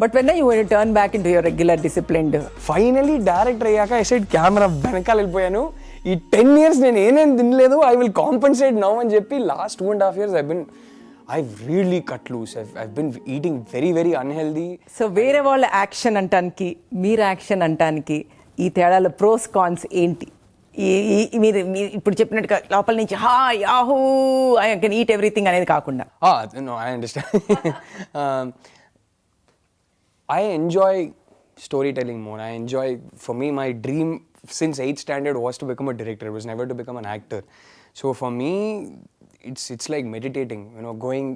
But when are you going to turn back into your regular disciplined? Finally director అయ్యాక I said camera వెనకాల వెళ్ళిపోయాను. ఈ 10 years నేను ఏనేం తినలేదు, ఐ విల్ కాంపెన్సేట్ నౌ అని చెప్పి last 2.5 years I've really cut loose. I've been eating very, very unhealthy. So వేరే వాళ్ళ యాక్షన్ అంటానికి మీరు యాక్షన్ అంటానికి ఈ తేడాలో ప్రోస్ కాన్స్ ఏంటి? మీరు ఇప్పుడు చెప్పినట్టుగా లోపల నుంచి హా Yahoo I can eat everything అనేది కాకుండా. No, I understand. I enjoy storytelling more. For me, my dream since 8th standard was to become a director. It was never to become an actor. So for me, it's like meditating, going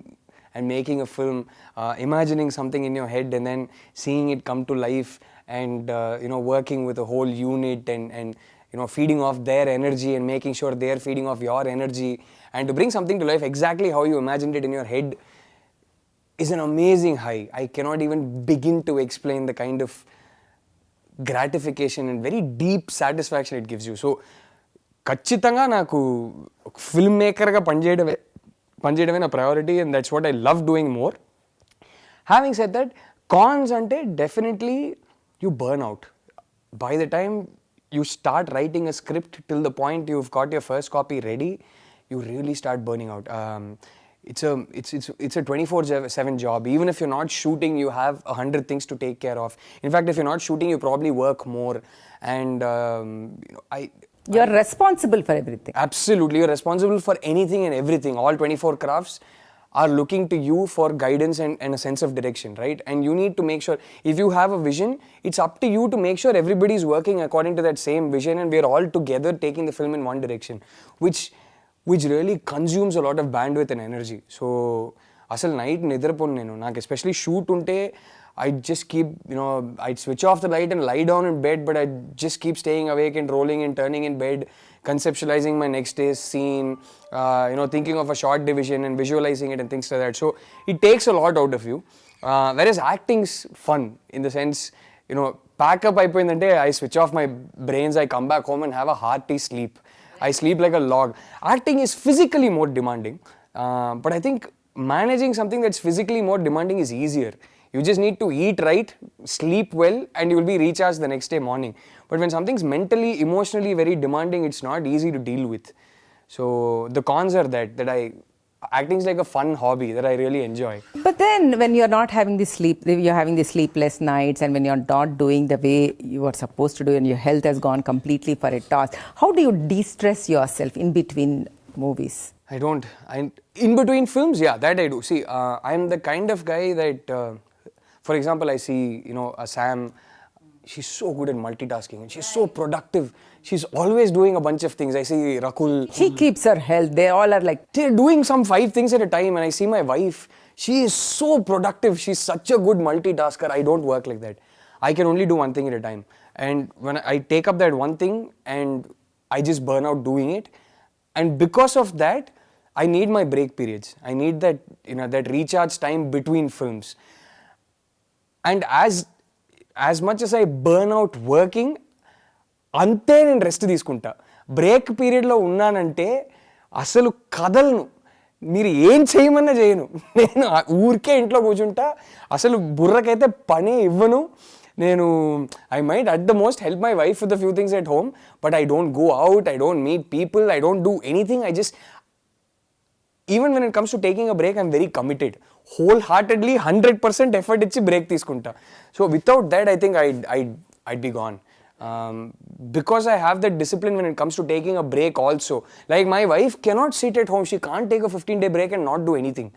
and making a film, imagining something in your head and then seeing it come to life and, working with a whole unit and feeding off their energy and making sure they're feeding off your energy and to bring something to life exactly how you imagined it in your head is an amazing high. I cannot even begin to explain the kind of gratification and very deep satisfaction it gives you. So, ఖచ్చితంగా నాకు film మేకర్గా పనిచేయడమే నా priority and that's what I love doing more. Having said that, cons అంటే definitely you burn out. By the time you start writing a script till the point you've got your first copy ready, you really start burning out. It's a 24/7 job. Even if you're not shooting, you have 100 things to take care of. In fact, if you're not shooting, you probably work more. And you're responsible for everything. Absolutely, you're responsible for anything and everything. All 24 crafts are looking to you for guidance and a sense of direction, right? And you need to make sure, if you have a vision, it's up to you to make sure everybody's working according to that same vision and we're all together taking the film in one direction, which really consumes a lot of bandwidth and energy. So, asal night nidraponu nenu. నాకు especially shoot unte, I'd just keep, I'd switch off the light and lie down in bed, but I'd just keep staying awake and rolling and turning in bed, conceptualizing my next day's scene, thinking of a short division and visualizing it and things like that. So it takes a lot out of you. Whereas acting's fun in the sense, pack up అయిపోయిందంటే I switch off my brains, I come back home and have a hearty sleep. I sleep like a log. Acting is physically more demanding, but I think managing something that's physically more demanding is easier. You just need to eat right, sleep well, and you will be recharged the next day morning. But when something's mentally, emotionally very demanding, it's not easy to deal with. So the cons are that acting's like a fun hobby that I really enjoy. But then when you're not having the sleep, you're having the sleepless nights, and when you're not doing the way you are supposed to do and your health has gone completely for a toss, how do you de-stress yourself in between movies? In between films, yeah, that I do. See, I'm the kind of guy that, for example, I see, Sam, she's so good at multitasking and she's so productive. She's always doing a bunch of things. I see Rakul. She keeps her health. They all are like... They're doing some 5 things at a time, and I see my wife. She is so productive. She's such a good multitasker. I don't work like that. I can only do one thing at a time. And when I take up that one thing and I just burn out doing it. And because of that, I need my break periods. I need that, that recharge time between films. And as much as I burn out working, అంతే నేను rest తీసుకుంటా. Break పీరియడ్లో ఉన్నానంటే అసలు కదలను, మీరు ఏం చేయమన్నా చేయను. నేను ఊరికే ఇంట్లో కూర్చుంటా, అసలు బుర్రకైతే పనే ఇవ్వను. నేను I might at the most help my wife with the few things at home, but I don't go out, I don't meet people, I don't do anything. Even when it comes to taking a break, I'm very committed. Wholeheartedly, 100% effort ichi break తీసుకుంటా. So without that, I think I'd be gone. Because I have that discipline when it comes to taking a break also. Like my wife cannot sit at home. She can't take a 15-day break and not do anything.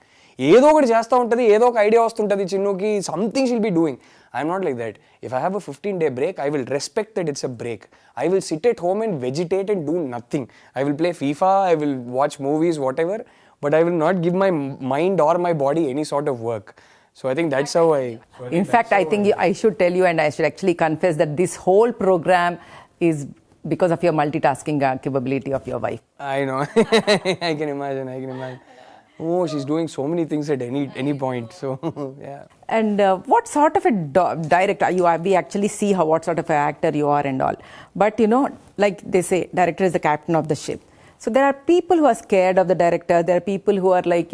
ఏదో ఒకటి చేస్తూ ఉంటుంది, ఏదో ఒక idea వస్తుంటుంది చిన్నుకి, something she'll be doing. I'm not like that. If I have a 15-day break, I will respect that it's a break. I will sit at home and vegetate and do nothing. I will play FIFA, I will watch movies, whatever, but I will not give my mind or my body any sort of work. So I think that's how In fact, I think I should tell you, and I should actually confess that this whole program is because of your multitasking capability of your wife. I know. I can imagine. Oh, she's doing so many things at any point. So, yeah. And what sort of a director you are? We actually see what sort of an actor you are and all. But like they say, director is the captain of the ship. So there are people who are scared of the director. There are people who are like,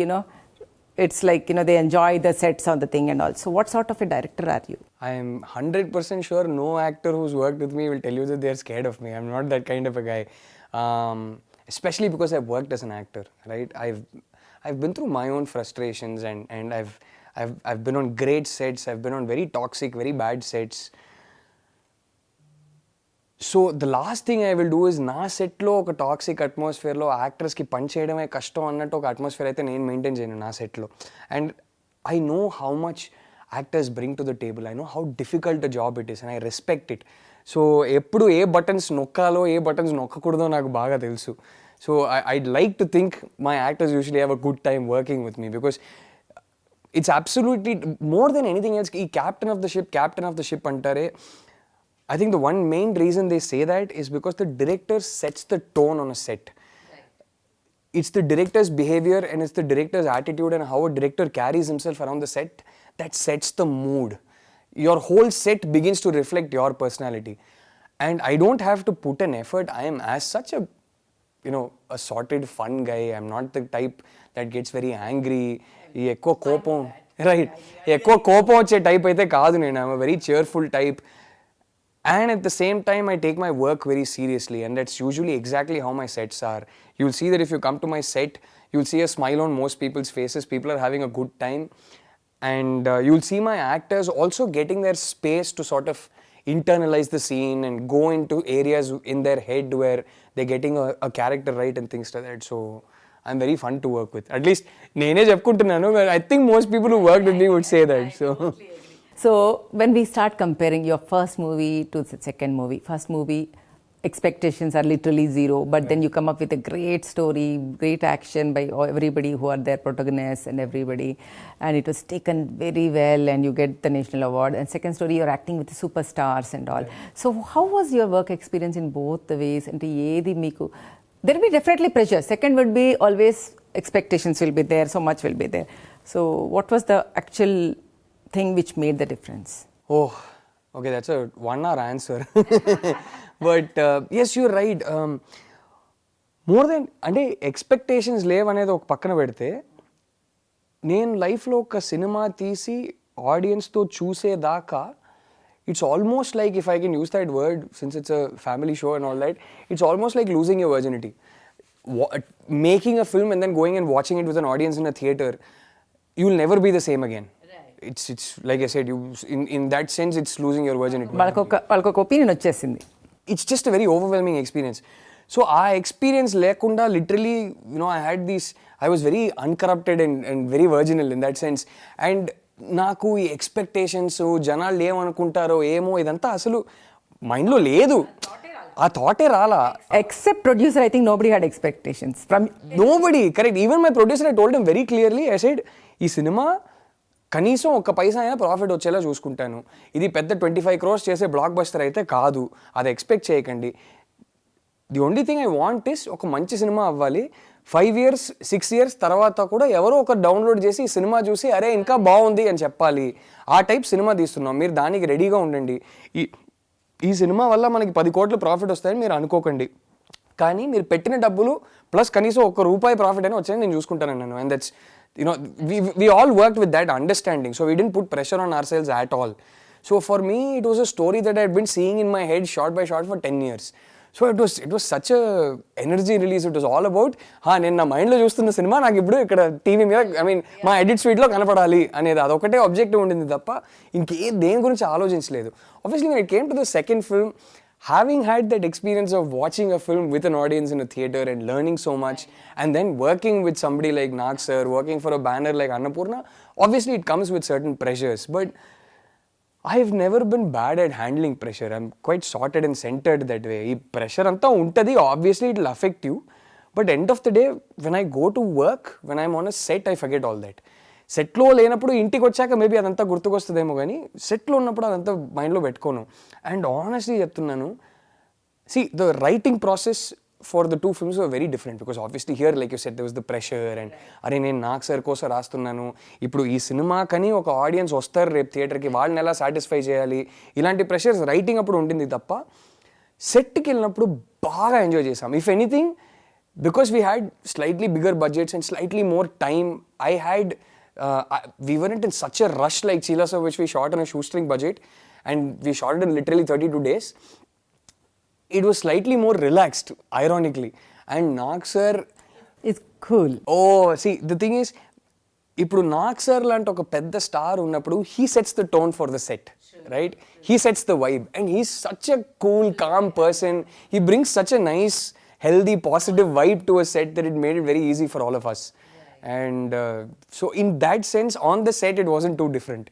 it's like, they enjoy the sets on the thing and all. So what sort of a director are you? I am 100% sure no actor who's worked with me will tell you that they're scared of me. I'm not that kind of a guy. Especially because I've worked as an actor, right? I've been through my own frustrations, and I've been on great sets. I've been on very toxic, very bad sets. So the last thing I will do is నా సెట్లో ఒక toxic అట్మాస్ఫియర్లో యాక్టర్స్కి పని చేయడమే కష్టం అన్నట్టు ఒక atmosphere అయితే నేను మెయింటైన్ చేయను నా సెట్లో. And I know how much actors bring to the table. I know how difficult the job it is and I respect it. So ఎప్పుడు ఏ బటన్స్ నొక్కాలో ఏ బటన్స్ నొక్కకూడదో నాకు బాగా తెలుసు. So I'd like to think my actors usually have a good time working with me because it's absolutely more than anything else. ఈ captain of the ship అంటారే. I think the one main reason they say that is because the director sets the tone on a set. It's the director's behavior and it's the director's attitude and how a director carries himself around the set that sets the mood. Your whole set begins to reflect your personality. And I don't have to put an effort. I am as such a a sorted fun guy. I'm not the type that gets very angry. ఎక్కువ కోపం right ఎక్కువ కోపం వచ్చే type అయితే కాదు నేను. I'm a very cheerful type. And at the same time, I take my work very seriously, and that's usually exactly how my sets are. You'll see that if you come to my set, you'll see a smile on most people's faces. People are having a good time. And you'll see my actors also getting their space to sort of internalize the scene and go into areas in their head where they're getting a character right and things like that. So I'm very fun to work with. At least, nene chepkuntunnanu, but I think most people who worked with me would say that. So when we start comparing your first movie to the second movie, first movie expectations are literally zero, but then you come up with a great story, great action by everybody who are their protagonists and everybody, and it was taken very well and you get the national award. And second story, you're acting with the superstars and all. So how was your work experience in both the ways? And ఏది మీకు, there will be definitely pressure. Second would be always expectations will be there, so much will be there. So what was the actual thing which made the difference? Oh, okay, that's a 1 hour answer. But yes, you're right. More than అంటే expectations లేవనేది ఒక పక్కన పెడితే, నేను లైఫ్లో ఒక cinema తీసి ఆడియన్స్తో చూసేదాకా it's almost like, if I can use that word since it's a family show and all that, it's almost like losing your virginity. Making a film and then going and watching it with an audience in a theater, you'll never be the same again. It's like I said, in that sense, it's losing your virginity. వాళ్ళకొక opinion వచ్చేసింది. It's just a very overwhelming experience. So our experience lekunda, literally, I had these, I was very uncorrupted and very virginal in that sense. And నాకు ఈ expectations జనాలు ఏమనుకుంటారో ఏమో ఇదంతా అసలు మైండ్లో లేదు. ఆ థాటే రాలా. Except producer, I think nobody had expectations from nobody. Correct. Even my producer, I told him very clearly, I said, ఈ సినిమా కనీసం ఒక్క పైసా అయినా ప్రాఫిట్ వచ్చేలా చూసుకుంటాను. ఇది పెద్ద 25 crores చేసే బ్లాక్ బస్టర్ అయితే కాదు, అది ఎక్స్పెక్ట్ చేయకండి. The only thing I want is ఒక మంచి సినిమా అవ్వాలి. 5 years 6 years తర్వాత కూడా ఎవరో ఒక డౌన్లోడ్ చేసి ఈ సినిమా చూసి అరే ఇంకా బాగుంది అని చెప్పాలి. ఆ టైప్ సినిమా తీస్తున్నాం, మీరు దానికి రెడీగా ఉండండి. ఈ సినిమా వల్ల మనకి 10 కోట్ల ప్రాఫిట్ వస్తాయని మీరు అనుకోకండి, కానీ మీరు పెట్టిన డబ్బులు ప్లస్ కనీసం ₹1 ప్రాఫిట్ అయినా వచ్చాయని నేను చూసుకుంటాను నన్ను. And that's we all worked with that understanding, so we didn't put pressure on ourselves at all. So for me, it was a story that I had been seeing in my head shot by shot for 10 years. So it was such a energy release. It was all about నేను నా మైండ్లో చూస్తున్న cinema నాకు ఇప్పుడు ఇక్కడ TV మీద, మా edit స్వీట్లో కనపడాలి అనేది అదొకటే ఆబ్జెక్టివ్ ఉండింది తప్ప దేని గురించి ఆలోచించలేదు. Obviously when it came to the second film, having had that experience of watching a film with an audience in a theater and learning so much, and then working with somebody like Nag sir, working for a banner like Annapurna, obviously it comes with certain pressures, but I've never been bad at handling pressure. I'm quite sorted and centered that way. Ee pressure anta untadi, obviously it will affect you, but end of the day, when I go to work, when I'm on a set, I forget all that. సెట్లో లేనప్పుడు ఇంటికి వచ్చాక maybe అదంతా గుర్తుకొస్తుందేమో, కానీ సెట్లో ఉన్నప్పుడు అదంతా మైండ్లో పెట్టుకోను. అండ్ ఆనెస్ట్లీ చెప్తున్నాను, see the writing process for the 2 films were very different, because obviously here, like you said, there was the pressure and అరే నేను నాగ్ సార్ కోసం రాస్తున్నాను, ఇప్పుడు ఈ సినిమా కానీ ఒక ఆడియన్స్ వస్తారు రేపు థియేటర్కి, వాళ్ళని ఎలా సాటిస్ఫై చేయాలి, ఇలాంటి ప్రెషర్స్ రైటింగ్ అప్పుడు ఉంటుంది తప్ప సెట్కి వెళ్ళినప్పుడు బాగా ఎంజాయ్ చేసాం. If anything, because we had slightly bigger budgets and slightly more time, I had we weren't in such a rush like Chila Sir, which we shot on a shoestring budget, and we shot it in literally 32 days. It was slightly more relaxed, ironically. And Nag Sir, It's cool. oh, see, the thing is, ఇప్పుడు Nag sir లాంటి ఒక పెద్ద star ఉన్నప్పుడు he sets the tone for the set right he sets the vibe and he such a cool calm person he brings such a nice healthy positive vibe to a set that it made it very easy for all of us. And so in that sense on the set it wasn't too different.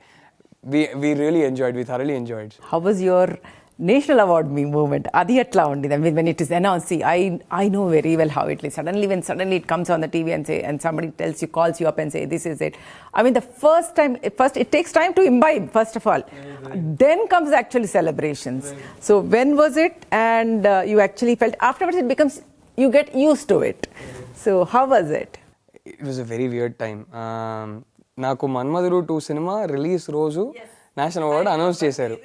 We really enjoyed, we thoroughly enjoyed. How was your national award movement? Adi atla undi. I mean, when it is announced, see, I know very well how it is. Suddenly it comes on the TV and somebody tells you, calls you up and say, this is it. I mean, the first it takes time to imbibe, first of all. Then comes actually celebrations. So when was it? And you actually felt, afterwards it becomes, you get used to it. So how was it? It was a very weird time. నాకు మన్మధుడు 2 cinema release రోజు national award announce చేశారు.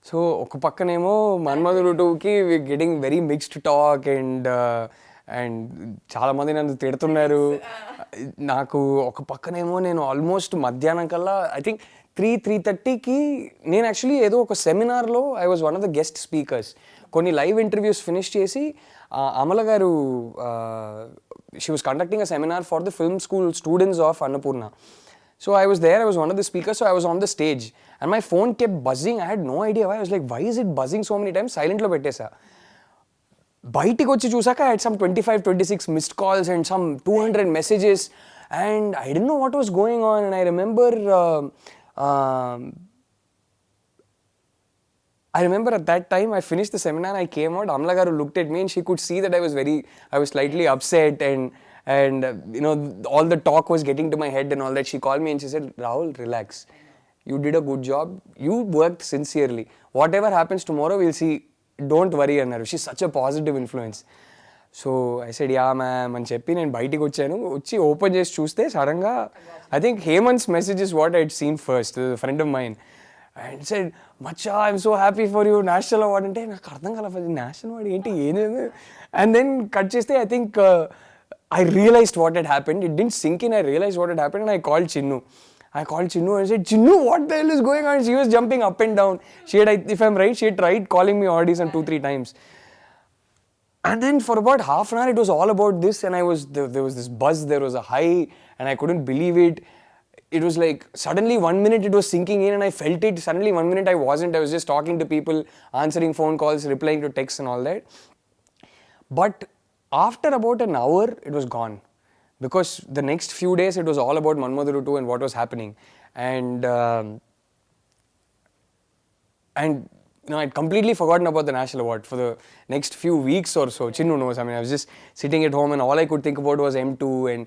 So ఒక పక్కనేమో మన్మధుడు 2కి getting very mixed talk and చాలామంది నన్ను తిడుతున్నారు. నాకు ఒక పక్కనేమో నేను ఆల్మోస్ట్ మధ్యాహ్నం కల్లా ఐ థింక్ 3:30కి నేను యాక్చువల్లీ ఏదో ఒక సెమినార్లో I was one of the guest speakers. కొన్ని లైవ్ ఇంటర్వ్యూస్ ఫినిష్ చేసి అమల గారు she was conducting a seminar for the film school students of Annapurna. So I was there, I was one of the speakers, so I was on the stage and my phone kept buzzing. I had no idea why. I was like, why is it buzzing so many times? Silent lo pettesa. Bayitiki vachi chusaka I had some 25-26 missed calls and some 200 messages and I didn't know what was going on. And I remember at that time I finished the seminar, I came out, Amla garu looked at me and she could see that I was slightly upset and you know, all the talk was getting to my head and all that. She called me and she said, Rahul, relax. You did a good job. You worked sincerely. Whatever happens tomorrow, we'll see. Don't worry, Annaru. She's such a positive influence. So I said, yeah, ma'am. And cheppi nenu bayitiki vachanu. Vachi open chesi chuste suddenly I think Hemant's message is what I'd seen first. A friend of mine. And said, Macha, I'm so happy for you. National award. Ante naaku ardham kala national award enti em. And then cut cheste I think I realized what had happened. It didn't sink in. I realized what had happened and I called Chinnu. And said, Chinnu, what the hell is going on? She was jumping up and down. She had, if I'm right, she had tried calling me audition 2-3 times. And then for about half an hour, it was all about this and there was this buzz, there was a high and I couldn't believe it. It was like, suddenly 1 minute it was sinking in and I felt it. Suddenly 1 minute I wasn't. I was just talking to people, answering phone calls, replying to texts and all that. But after about an hour, it was gone. Because the next few days, it was all about Manmadhuru 2 and what was happening. And you know, I'd completely forgotten about the national award for the next few weeks or so. Chinnu knows. I mean, I was just sitting at home and all I could think about was M2 and,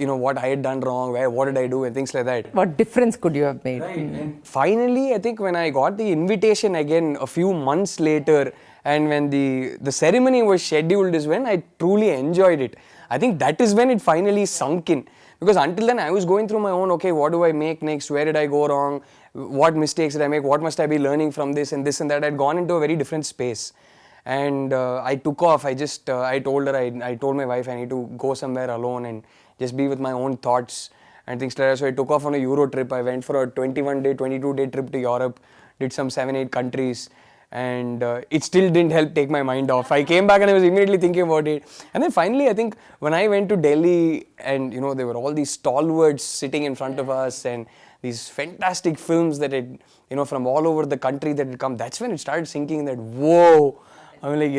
you know, what I had done wrong, what did I do and things like that. What difference could you have made? Right. And finally, I think when I got the invitation again a few months later, and when the ceremony was scheduled is when I truly enjoyed it. I think that is when it finally sunk in. Because until then I was going through my own, okay, what do I make next? Where did I go wrong? What mistakes did I make? What must I be learning from this and this and that? I'd gone into a very different space. And I took off. I told her, I told my wife I need to go somewhere alone and just be with my own thoughts and things like that. So I took off on a Euro trip. I went for a 21-day, 22-day trip to Europe. Did some 7-8 countries. And it still didn't help take my mind off. I came back and I was immediately thinking about it. And then finally, I think when I went to Delhi and, you know, there were all these stalwarts sitting in front of us and these fantastic films that had, you know, from all over the country that had come, that's when it started sinking that, whoa, I'm like,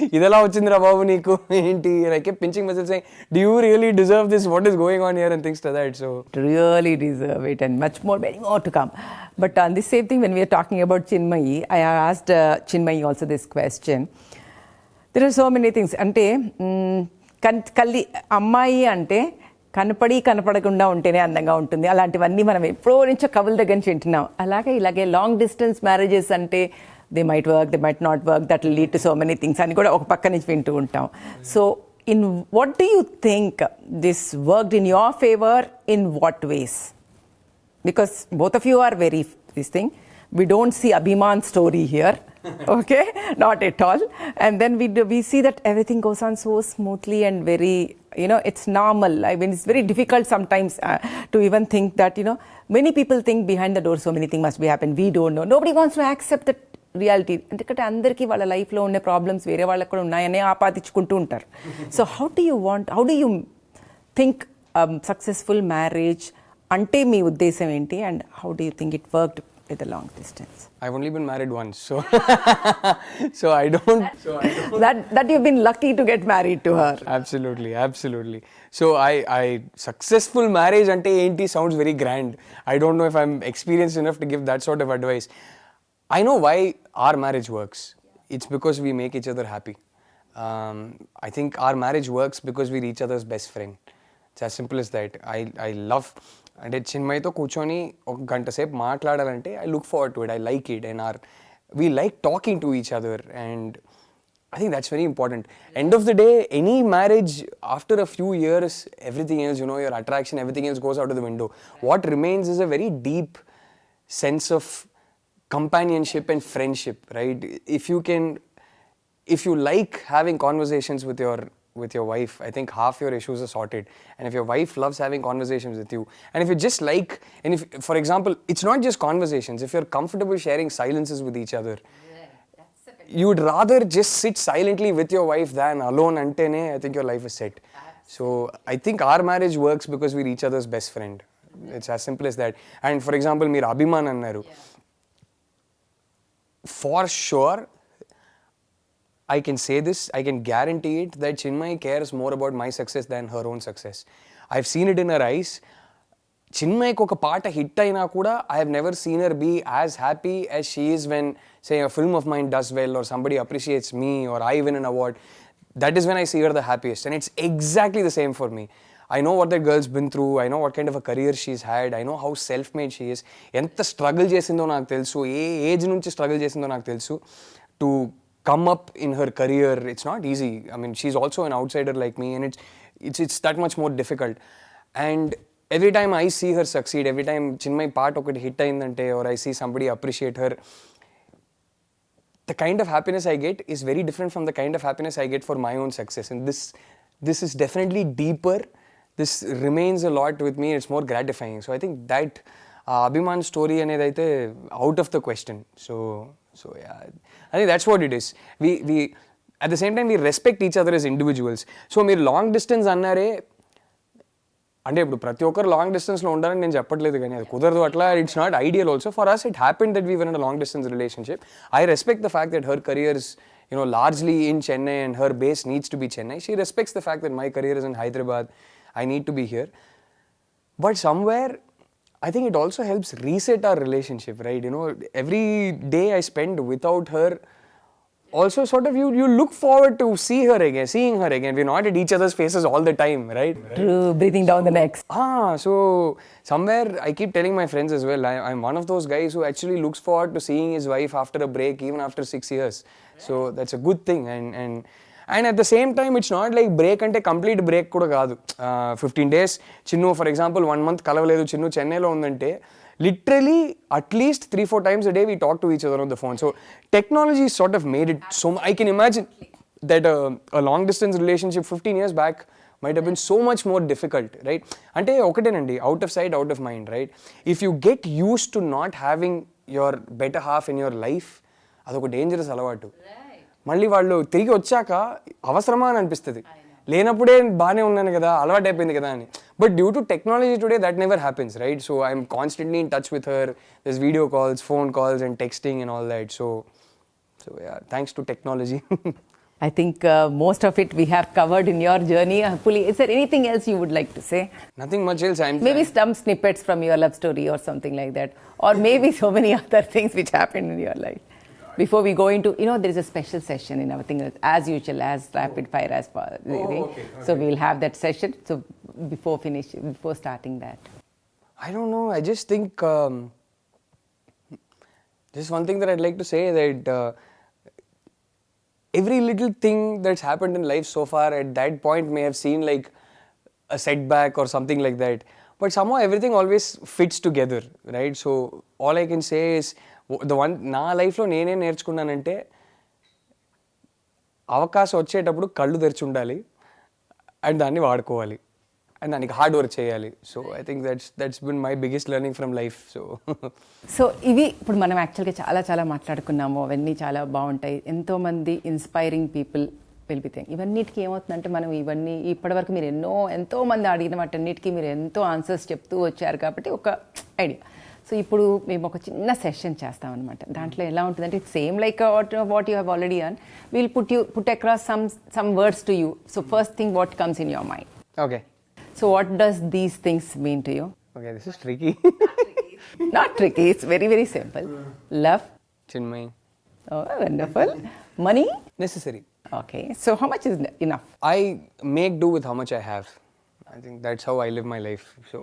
idella vachindra babu neeku enti, and I kept pinching myself saying, do you really deserve this? What is going on here and things like that. So really deserve it and much more, many more to come. But on this same thing, when we are talking about Chinmayi, I asked Chinmayi also this question. There are so many things. Ante kalli ammayi ante కనపడి కనపడకుండా ఉంటేనే అందంగా ఉంటుంది. అలాంటివన్నీ మనం ఎప్పుడో నుంచో కవుల దగ్గర నుంచి వింటున్నాం. ఇలాగే లాంగ్ డిస్టెన్స్ మ్యారేజెస్ అంటే they might work, they might not work, that will lead to so many things అని కూడా ఒక పక్క నుంచి వింటూ ఉంటాం. So in what do you think this worked in your favour, in what ways? Because both of you are very this thing, We don't see Abhiman story here, okay? Not at all. And then we see that everything goes on so smoothly and very, it's normal. I mean, it's very difficult sometimes to even think that, many people think behind the door so many things must be happening. We don't know. Nobody wants to accept that reality. ఎందుకంటే అందరికీ వాళ్ళ లైఫ్లో ఉండే problems వేరే వాళ్ళకి కూడా ఉన్నాయని ఆపాదించుకుంటూ ఉంటారు. So how do you think successful marriage అంటే మీ ఉద్దేశం ఏంటి, and how do you think it worked with a long distance? I've only been married once, so so I don't. That you've been lucky to get married to her. Absolutely. So I successful marriage ante enti sounds very grand. I don't know if I'm experienced enough to give that sort of advice. I know why our marriage works. It's because we make each other happy. I think our marriage works because we're each other's best friend. It's as simple as that. I love, అంటే చిన్మయ్తో కూర్చొని ఒక గంట సేపు మాట్లాడాలంటే I look forward to it, I like it, and we like talking to each other, and I think that's very important. End of the day, any marriage, after a few years, everything else, your attraction, everything else goes out of the window. What remains is a very deep sense of companionship and friendship, right? If you like having conversations with your wife, I think half your issues are sorted. And if your wife loves having conversations with you, and if you just like, and if, for example, it's not just conversations, if you're comfortable sharing silences with each other, you'd rather just sit silently with your wife than alone antene, I think your life is set. So I think our marriage works because we're each other's best friend. It's as simple as that. And for example, meer Abhiman annaru. For sure, I can say this, I can guarantee it, that Chinmay cares more about my success than her own success. I've seen it in her eyes. Chinmayకి ఒక పాట hit అయినా కూడా I have never seen her be as happy as she is when, say, a film of mine does well or somebody appreciates me or I win an award. That is when I see her the happiest, and it's exactly the same for me. I know what that girl's been through, I know what kind of a career she's had, I know how self-made she is. ఎంత struggle చేసిందో నాకు తెలుసు, ఏ age నుంచి struggle చేసిందో నాకు తెలుసు to come up in her career. It's not easy. I mean, she's also an outsider like me, and it's that much more difficult. And every time I see her succeed, every time Chinmay part okati hit ayindante or I see somebody appreciate her, the kind of happiness I get is very different from the kind of happiness I get for my own success. And this is definitely deeper. This remains a lot with me. It's more gratifying. So I think that Abhiman story anedaithe out of the question. So yeah, I think that's what it is. We at the same time we respect each other as individuals. So meer long distance annare, అంటే ఇప్పుడు ప్రతి ఒక్కరు long డిస్టెన్స్లో ఉండాలని నేను చెప్పట్లేదు, కానీ అది కుదరదు అట్లా. It's not ideal also. For us it happened that we were in a long distance relationship. I respect the fact that her career is largely in Chennai and her base needs to be Chennai. She respects the fact that my career is in Hyderabad. I need to be here. But somewhere, I think it also helps reset our relationship, right? Every day I spend without her, also sort of you look forward to seeing her again. We're not at each other's faces all the time, right? True, breathing down the necks. So somewhere I keep telling my friends as well, I'm one of those guys who actually looks forward to seeing his wife after a break, even after 6 years. So that's a good thing. And at the same time, it's not like break ante complete break kuda kaadu. 15 days Chinnu, for example, 1 month kalavaledu, Chinnu Chennai lo undante, literally at least 3-4 times a day we talk to each other on the phone. So technology sort of made it so I can imagine that a long distance relationship 15 years back might have been so much more difficult, right? Ante okatenandi, out of sight, out of mind, right? If you get used to not having your better half in your life, అదొక dangerous అలవాటు. మళ్ళీ వాళ్ళు తిరిగి వచ్చాక అవసరమా అని అనిపిస్తుంది. లేనప్పుడే బాగానే ఉన్నాను కదా, అలవాటు అయిపోయింది కదా అని. But due to technology today that never happens, right? So I'm constantly in touch with her. This video calls, phone calls and texting and all that. So yeah, thanks to technology. I think most of it we have covered in your journey. Puli, is there anything else you would like to say? Nothing much else. Maybe some snippets from your love story or something like that. Or maybe so many other things which happened in your life. Before we go into, there is a special session in our thing, as usual, as rapid fire, as far. Okay. So we will have that session. So before starting that. I don't know. I just think, just one thing that I'd like to say, that every little thing that's happened in life so far at that point may have seemed like a setback or something like that. but somehow everything always fits together, right? So all I can say is the one నా లైఫ్లో నేనే నేర్చుకున్నానంటే అవకాశం వచ్చేటప్పుడు కళ్ళు తెరిచి ఉండాలి and దాన్ని వాడుకోవాలి అండ్ దానికి హార్డ్ వర్క్ చేయాలి. So I think that's bin my biggest learning from life. So ఇవి ఇప్పుడు మనం యాక్చువల్గా చాలా మాట్లాడుకున్నాము, అవన్నీ చాలా బాగుంటాయి. ఎంతోమంది ఇన్స్పైరింగ్ పీపుల్ పిలిపితే ఇవన్నిటికీ ఏమవుతుందంటే మనం ఇవన్నీ ఇప్పటివరకు మీరు ఎంతోమంది అడిగిన వాటన్నిటికీ మీరు ఎంతో ఆన్సర్స్ చెప్తూ వచ్చారు కాబట్టి ఒక ఐడియా. సో ఇప్పుడు మేము ఒక చిన్న సెషన్ చేస్తామన్నమాట. దాంట్లో ఎలా ఉంటుందంటే it's same like what you have already an will put across some words to you. So first thing what comes in your mind. Okay. So what does these things mean to you? Okay, this is tricky. Not tricky, it's very simple. Love. Chinmay. Oh, wonderful. Money. Necessary. Okay, so how much is enough? I make do with how much I have. I think that's how I live my life. So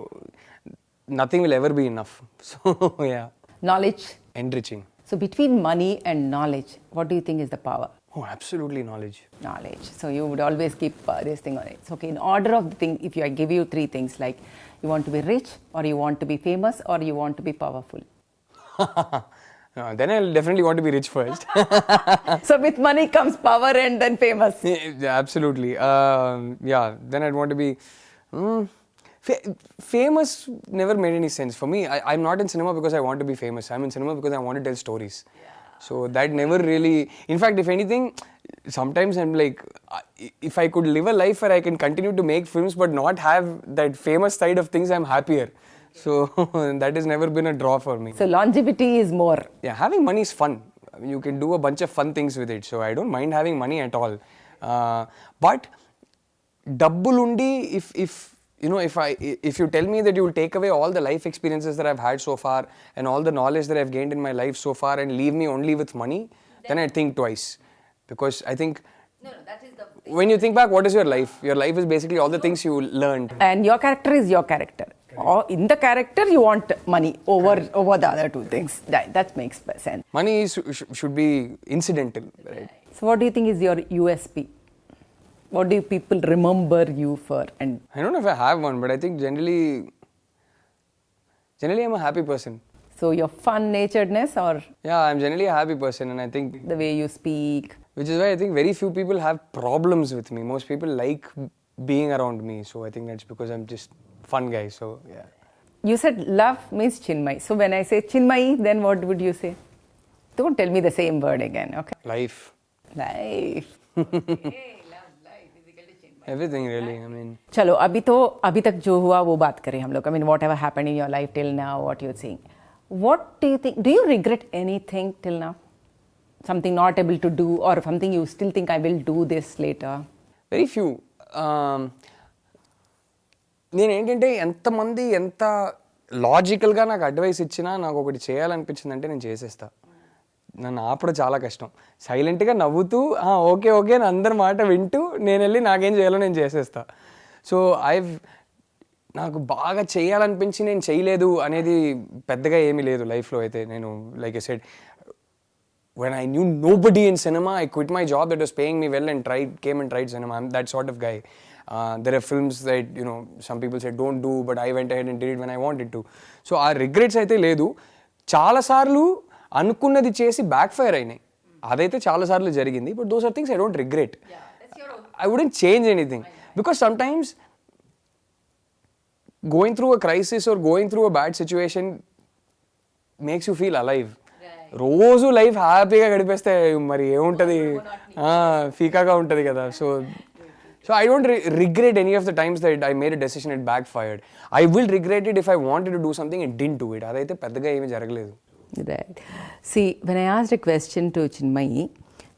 nothing will ever be enough. So yeah. Knowledge. Enriching. So between money and knowledge, what do you think is the power? Oh, absolutely knowledge. Knowledge. So you would always keep this thing on it. So okay, in order of the thing, if I give you three things, like you want to be rich, or you want to be famous, or you want to be powerful. Then I'll definitely want to be rich first. So with money comes power and then famous. Yeah, absolutely. Yeah, then I'd want to be... famous never made any sense for me. I'm not in cinema because I want to be famous. I'm in cinema because I want to tell stories. So that never really... In fact, if anything, sometimes I'm like, if I could live a life where I can continue to make films but not have that famous side of things, I'm happier. So that has never been a draw for me. So longevity is more. Yeah, having money is fun. I mean, you can do a bunch of fun things with it. So I don't mind having money at all. But dabbulundi, if you tell me that you will take away all the life experiences that I've had so far and all the knowledge that I've gained in my life so far and leave me only with money, then I'd think twice. Because I think that is the... when you think back, what is your life? Your life is basically all the things you learned. And your character is your character. Or in the character, you want money over the other two things. That makes sense. Money should be incidental, right? So what do you think is your USP? What do people remember you for? And I don't know if I have one, but I think generally I'm a happy person. So your fun-naturedness, or Yeah, I'm generally a happy person, and I think, the way you speak? which is why I think very few people have problems with me. Most people like being around me, so I think that's because I'm just fun guy. So yeah. You said love means Chinmay. So when I say Chinmay, then what would you say? Don't tell me the same word again, okay? Life. Life. Everything really, I mean. चलो अभी तक जो हुआ वो बात करें हम लोग. I mean, whatever happened in your life till now, what you're seeing. What do you think? Do you regret anything till now? Something not able to do, or something you still think I will do this later? Very few. నేను ఏంటంటే ఎంతమంది ఎంత లాజికల్గా నాకు advice ఇచ్చినా నాకు ఒకటి చేయాలనిపించిందంటే నేను చేసేస్తా. నన్ను ఆపడం చాలా కష్టం. సైలెంట్గా నవ్వుతూ ఓకే అని అందరి మాట వింటూ నేను వెళ్ళి నాకేం చేయాలో నేను చేసేస్తా. సో నాకు బాగా చేయాలనిపించి నేను చేయలేదు అనేది పెద్దగా ఏమీ లేదు లైఫ్లో అయితే. నేను like I said, when I knew nobody in cinema, I quit my job that was paying me well and came and tried cinema. I'm that sort of guy. There are films that, some people say don't do, but I went ahead and did it when I wanted to. So our regrets అయితే లేదు. చాలాసార్లు అనుకున్నది చేసి back fire అయినాయి, అదైతే చాలాసార్లు జరిగింది. But those are things I don't regret. I wouldn't change anything. Because sometimes going through a crisis or going through a bad situation makes you feel alive. రోజు లైఫ్ హ్యాపీగా గడిపేస్తే మరి ఏముంటుంది, ఫీకాగా ఉంటుంది కదా. So I don't regret any of the times that I made a decision it back fired. I will regret it if I wanted to do something and didn't do it. అదైతే పెద్దగా ఏమీ జరగలేదు. Right. See, when I asked a question to Chinmayi,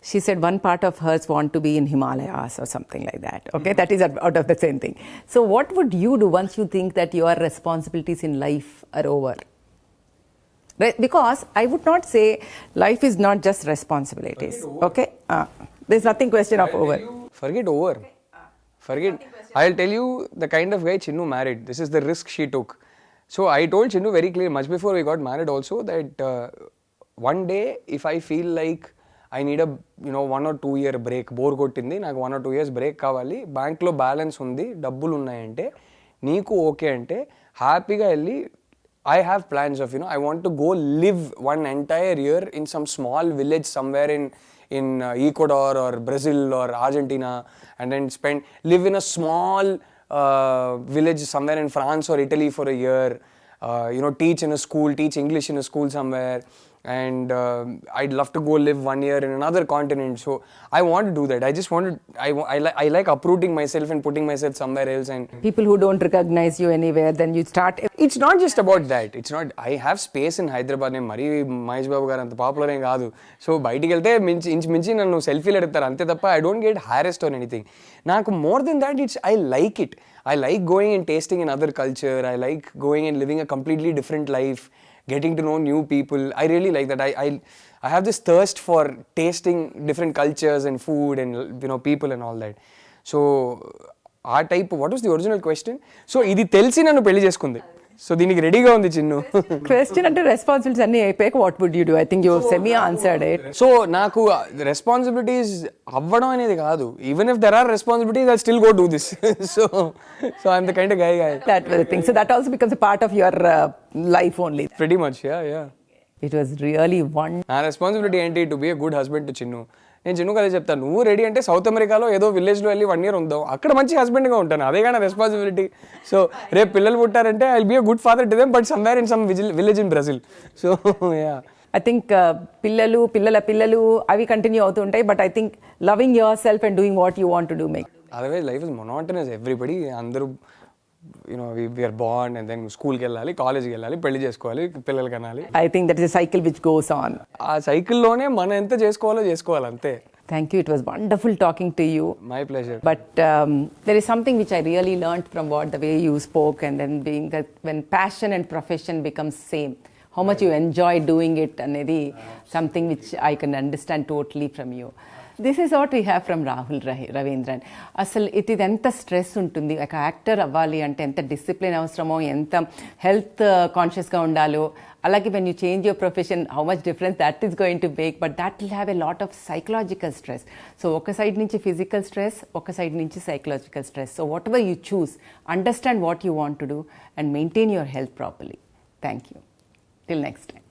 she said one part of hers want to be in Himalayas or something like that. Okay, that is out of the same thing. So what would you do once you think that your responsibilities in life are over? Right? Because I would not say life is not just responsibilities. Okay? There's nothing question of over. Forget over. Forget. I'll tell you the kind of guy Chinnu married. This is the risk she took. So I told Chinnu very clear, much before we got married also, that one day if I feel like I need a 1 or 2 year break, bore కొట్టింది, నాకు 1 or 2 years break కావాలి, బ్యాంక్లో balance ఉంది, డబ్బులు ఉన్నాయంటే, నీకు okay అంటే హ్యాపీగా వెళ్ళి I have plans of, I want to go live one entire year in some small village somewhere in Ecuador or Brazil or Argentina, and then live in a small village somewhere in France or Italy for a year. Teach in a school, teach English in a school somewhere, and I'd love to go live 1 year in another continent. So I want to do that. I just want to. I like uprooting myself and putting myself somewhere else. And People who don't recognize you anywhere, then you start. it's not just about that. It's not. I have space in Hyderabad. నేను మరీ మహేష్ బాబు గారు అంత popular ఏం కాదు. So బయటికి వెళ్తే ఇంచుమించి నన్ను సెల్ఫీలు ఎడతారు అంతే తప్ప I don't get harassed or anything. నాకు more than that I like it. I like going and tasting in other culture. I like going and living a completely different life, getting to know new people. I really like that. I have this thirst for tasting different cultures and food and people and all that. So ఆ type. What was the original question? So ఇది తెలిసి నన్ను పెళ్లి చేసుకుంది. So దీనికి రెడీగా ఉంది Chinnu. Question అంటే రెస్పాన్సిబిలిటీస్ అన్ని అయిపోయాక what would you do? I think you semi answered it. So నాకు రెస్పాన్సిబిలిటీస్ అవ్వడం అనేది కాదు. Even if there are responsibilities I still go do this. So I'm the kind of guy. That was the thing. So that also becomes a part of your life only. Pretty much, yeah. It was really one. నా responsibility ఏంటి? To be a good husband to Chinnu. నేను చిన్ను కదా చెప్తాను, నువ్వు ready అంటే south అమెరికాలో ఏదో విలేజ్లో వెళ్ళి 1 year ఉందాం, అక్కడ మంచి హస్బెండ్గా ఉంటాను. అదే కానీ రెస్పాన్సిబిలిటీ. సో రేపు పిల్లలు పుట్టారంటే I will be a good father to them, but somewhere in some village in Brazil. So yeah, I think పిల్లలు అవి కంటిన్యూ అవుతూ ఉంటాయి. But I think loving yourself and doing what you want to do make. Otherwise life is monotonous. Everybody అందరూ we are born and then స్కూల్కి వెళ్ళాలి, కాలేజ్కి వెళ్ళాలి, పెళ్లి చేసుకోవాలి, పిల్లలు కనాలి. I think that is a cycle which goes on. ఆ సైకిల్లోనే మనం ఎంత చేసుకోవాలి అంతే. Thank you. It was wonderful talking to you. My pleasure. But there is something which I really learned from the way you spoke, and then being that when passion and profession becomes same, how much you enjoy doing it, and something which I can understand totally from you. This is what we have from Rahul Ravindran. అసలు ఇది ఎంత stress ఉంటుంది, ఒక actor అవ్వాలి అంటే ఎంత discipline అవసరమో, ఎంత హెల్త్ కాన్షియస్గా ఉండాలో, అలాగే when you change your profession, how much difference that is going to make, but that will have a lot of psychological stress. So ఒక సైడ్ నుంచి physical stress, ఒక సైడ్ నుంచి psychological stress. So whatever you choose, understand what you want to do and maintain your health properly. Thank you. Till next time.